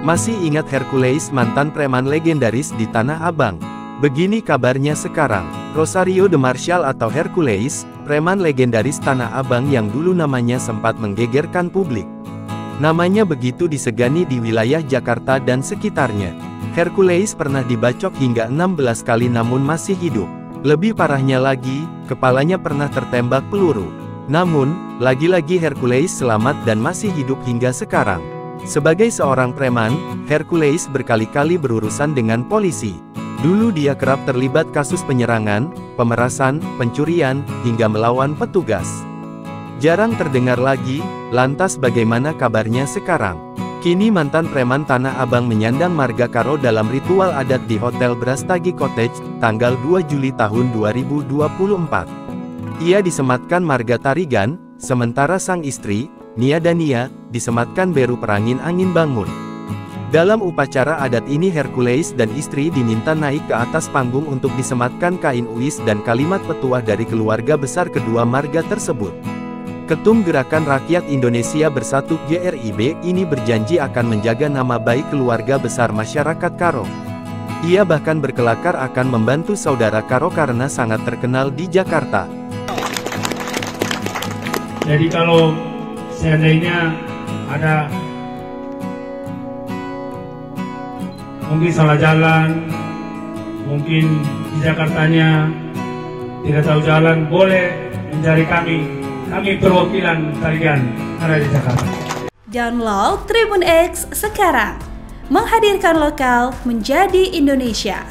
Masih ingat Hercules, mantan preman legendaris di Tanah Abang? Begini kabarnya sekarang, Rosario de Marcial atau Hercules, preman legendaris Tanah Abang yang dulu namanya sempat menggegerkan publik. Namanya begitu disegani di wilayah Jakarta dan sekitarnya. Hercules pernah dibacok hingga 16 kali namun masih hidup. Lebih parahnya lagi, kepalanya pernah tertembak peluru. Namun, lagi-lagi Hercules selamat dan masih hidup hingga sekarang. Sebagai seorang preman, Hercules berkali-kali berurusan dengan polisi. Dulu dia kerap terlibat kasus penyerangan, pemerasan, pencurian, hingga melawan petugas. Jarang terdengar lagi, lantas bagaimana kabarnya sekarang? Kini mantan preman Tanah Abang menyandang marga Karo dalam ritual adat di Hotel Brastagi Cottage, tanggal 2 Juli tahun 2024. Ia disematkan marga Tarigan, sementara sang istri, Nia Dania, disematkan Beru Perangin Angin Bangun. Dalam upacara adat ini Hercules dan istri diminta naik ke atas panggung untuk disematkan kain uis dan kalimat petuah dari keluarga besar kedua marga tersebut. Ketum Gerakan Rakyat Indonesia Bersatu GRIB ini berjanji akan menjaga nama baik keluarga besar masyarakat Karo. Ia bahkan berkelakar akan membantu saudara Karo karena sangat terkenal di Jakarta. Jadi kalau seandainya ada mungkin salah jalan, mungkin di Jakartanya tidak tahu jalan, boleh mencari kami perwakilan Tarigan ada di Jakarta. Download Tribun X sekarang, menghadirkan lokal menjadi Indonesia.